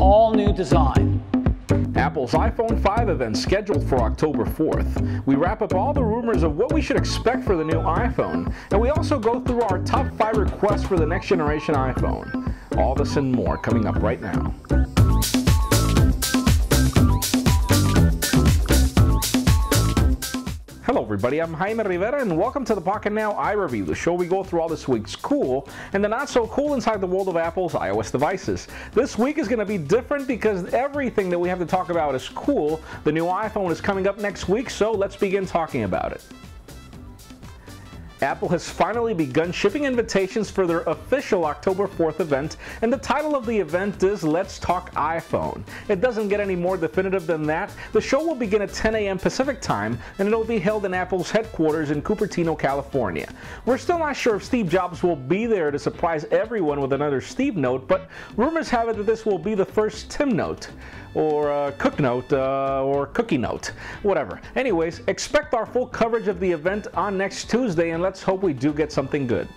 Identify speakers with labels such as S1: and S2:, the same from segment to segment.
S1: all-new design.
S2: Apple's iPhone 5 event scheduled for October 4th. We wrap up all the rumors of what we should expect for the new iPhone, and we also go through our top 5 requests for the next generation iPhone. All this and more coming up right now. Hello everybody, I'm Jaime Rivera and welcome to the Pocketnow iReview, the show we go through all this week's cool and the not so cool inside the world of Apple's iOS devices. This week is going to be different because everything that we have to talk about is cool. The new iPhone is coming up next week, so let's begin talking about it. Apple has finally begun shipping invitations for their official October 4th event, and the title of the event is Let's Talk iPhone. It doesn't get any more definitive than that. The show will begin at 10 a.m. Pacific time, and it'll be held in Apple's headquarters in Cupertino, California. We're still not sure if Steve Jobs will be there to surprise everyone with another Steve Note, but rumors have it that this will be the first Tim Note, or Cook Note, or Cookie Note, whatever. Anyways, expect our full coverage of the event on next Tuesday, and let's hope we do get something good.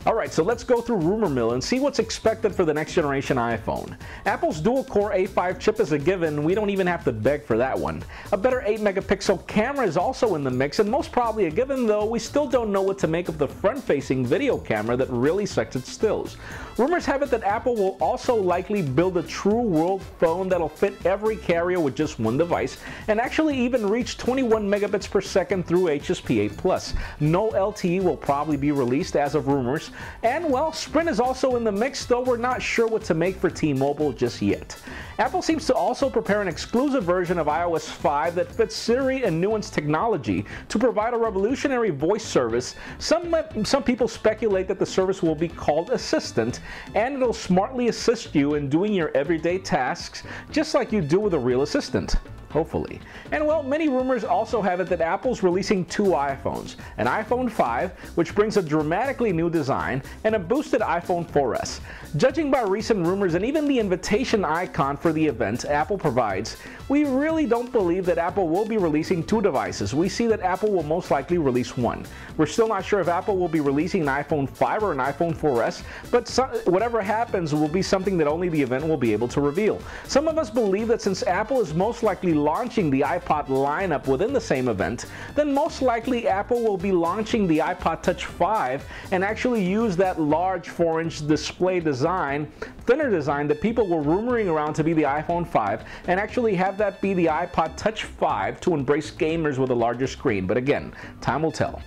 S2: Alright, so let's go through rumor mill and see what's expected for the next generation iPhone. Apple's dual-core A5 chip is a given, we don't even have to beg for that one. A better 8-megapixel camera is also in the mix, and most probably a given, though we still don't know what to make of the front-facing video camera that really sucks at stills. Rumors have it that Apple will also likely build a true world phone that'll fit every carrier with just one device, and actually even reach 21 megabits per second through HSP8+. No LTE will probably be released as of rumors. And well, Sprint is also in the mix, though we're not sure what to make for T-Mobile just yet. Apple seems to also prepare an exclusive version of iOS 5 that fits Siri and Nuance technology to provide a revolutionary voice service. Some people speculate that the service will be called Assistant, and it'll smartly assist you in doing your everyday tasks, just like you do with a real assistant. Hopefully. And well, many rumors also have it that Apple's releasing 2 iPhones, an iPhone 5, which brings a dramatically new design, and a boosted iPhone 4S. Judging by recent rumors and even the invitation icon for the event Apple provides, we really don't believe that Apple will be releasing 2 devices. We see that Apple will most likely release 1. We're still not sure if Apple will be releasing an iPhone 5 or an iPhone 4S, but whatever happens will be something that only the event will be able to reveal. Some of us believe that since Apple is most likely launching the iPod lineup within the same event, then most likely Apple will be launching the iPod Touch 5 and actually use that large 4-inch display design, thinner design that people were rumoring around to be the iPhone 5, and actually have that be the iPod Touch 5 to embrace gamers with a larger screen. But again, time will tell.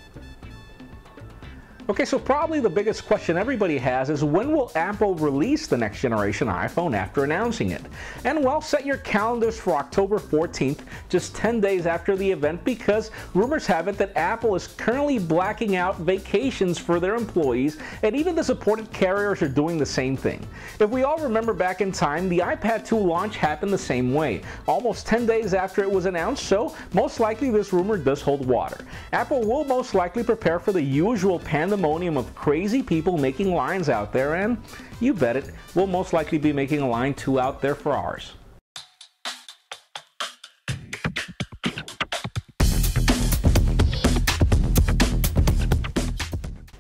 S2: Okay, so probably the biggest question everybody has is when will Apple release the next generation iPhone after announcing it? And well, set your calendars for October 14th, just 10 days after the event, because rumors have it that Apple is currently blacking out vacations for their employees, and even the supported carriers are doing the same thing. If we all remember back in time, the iPad 2 launch happened the same way, almost 10 days after it was announced, so most likely this rumor does hold water. Apple will most likely prepare for the usual pandemonium of crazy people making lines out there, and you bet it, we'll most likely be making a line too out there for ours.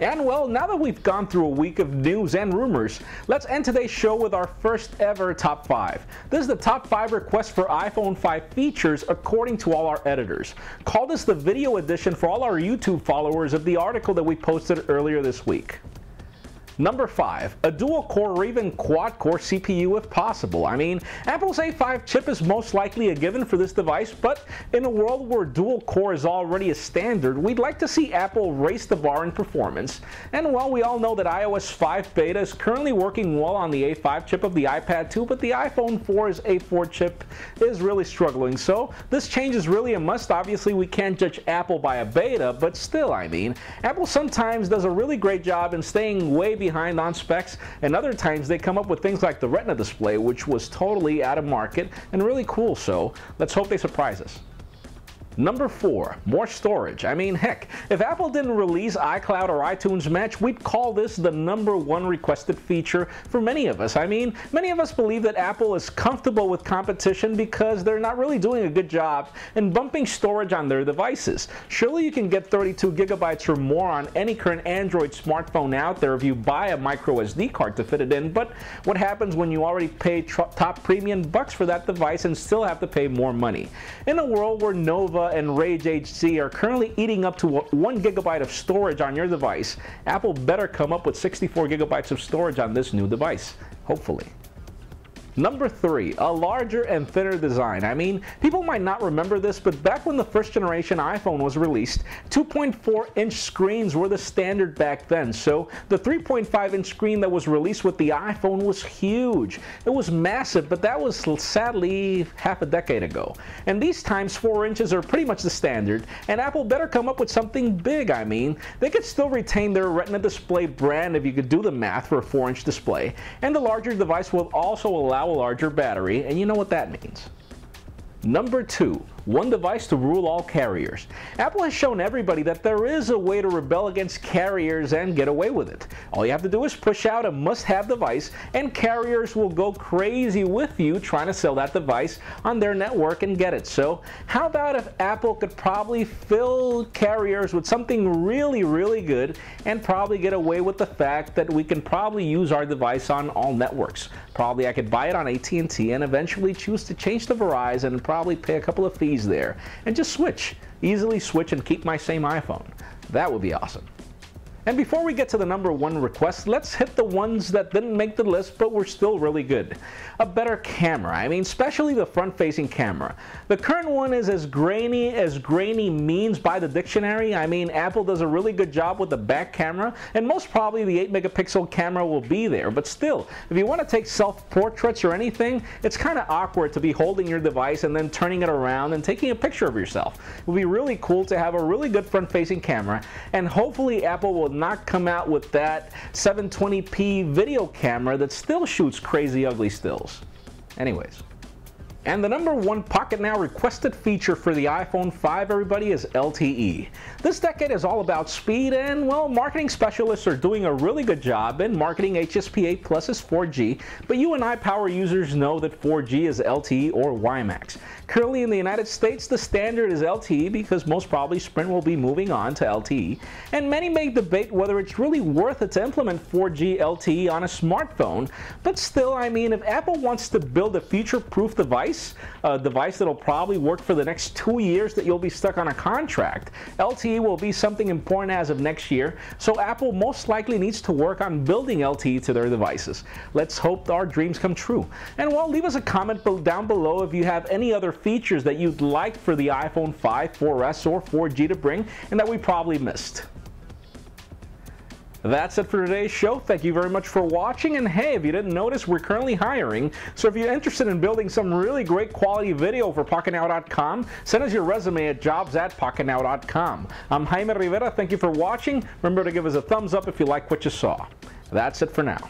S2: And well, now that we've gone through a week of news and rumors, let's end today's show with our first ever top 5. This is the top 5 requests for iPhone 5 features according to all our editors. Call this the video edition for all our YouTube followers of the article that we posted earlier this week. Number 5, a dual-core or even quad-core CPU if possible. I mean, Apple's A5 chip is most likely a given for this device, but in a world where dual-core is already a standard, we'd like to see Apple raise the bar in performance. And while we all know that iOS 5 beta is currently working well on the A5 chip of the iPad 2, but the iPhone 4's A4 chip is really struggling, so this change is really a must. Obviously, we can't judge Apple by a beta, but still, I mean, Apple sometimes does a really great job in staying way behind on specs, and other times they come up with things like the Retina display, which was totally out of market and really cool, so let's hope they surprise us. Number 4, more storage. I mean, heck, if Apple didn't release iCloud or iTunes Match, we'd call this the #1 requested feature for many of us. I mean, many of us believe that Apple is comfortable with competition because they're not really doing a good job in bumping storage on their devices. Surely you can get 32 gigabytes or more on any current Android smartphone out there if you buy a micro SD card to fit it in, but what happens when you already pay top premium bucks for that device and still have to pay more money? In a world where Nova and Rage HD are currently eating up to 1 gigabyte of storage on your device, Apple better come up with 64 gigabytes of storage on this new device, hopefully. Number 3, a larger and thinner design. I mean, people might not remember this, but back when the first generation iPhone was released, 2.4-inch screens were the standard back then. So the 3.5-inch screen that was released with the iPhone was huge. It was massive, but that was sadly half a decade ago. And these times 4 inches are pretty much the standard, and Apple better come up with something big. I mean, they could still retain their Retina display brand if you could do the math for a 4-inch display, and the larger device will also allow a larger battery, and you know what that means. Number 2, one device to rule all carriers. Apple has shown everybody that there is a way to rebel against carriers and get away with it. All you have to do is push out a must-have device, and carriers will go crazy with you trying to sell that device on their network and get it. So how about if Apple could probably fill carriers with something really good and probably get away with the fact that we can probably use our device on all networks. Probably I could buy it on AT&T and eventually choose to change to Verizon and probably pay a couple of fees there and just easily switch and keep my same iPhone. That would be awesome. And before we get to the #1 request, let's hit the ones that didn't make the list but were still really good. A better camera. I mean, especially the front-facing camera. The current one is as grainy means by the dictionary. I mean, Apple does a really good job with the back camera, and most probably the 8-megapixel camera will be there. But still, if you want to take self-portraits or anything, it's kind of awkward to be holding your device and then turning it around and taking a picture of yourself. It would be really cool to have a really good front-facing camera, and hopefully Apple will not come out with that 720p video camera that still shoots crazy ugly stills. Anyways. And the #1 Pocketnow requested feature for the iPhone 5, everybody, is LTE. This decade is all about speed, and well, marketing specialists are doing a really good job in marketing HSPA Plus as 4G, but you and I power users know that 4G is LTE or WiMAX. Currently in the United States, the standard is LTE because most probably Sprint will be moving on to LTE, and many may debate whether it's really worth it to implement 4G LTE on a smartphone, but still, I mean, if Apple wants to build a future-proof device, a device that'll probably work for the next 2 years that you'll be stuck on a contract, LTE will be something important as of next year, so Apple most likely needs to work on building LTE to their devices. Let's hope our dreams come true. And well, leave us a comment down below if you have any other features that you'd like for the iPhone 5, 4S, or 4G to bring and that we probably missed. That's it for today's show. Thank you very much for watching, and hey, if you didn't notice, we're currently hiring, so if you're interested in building some really great quality video for Pocketnow.com, send us your resume at jobs@Pocketnow.com. I'm Jaime Rivera. Thank you for watching. Remember to give us a thumbs up if you like what you saw. That's it for now.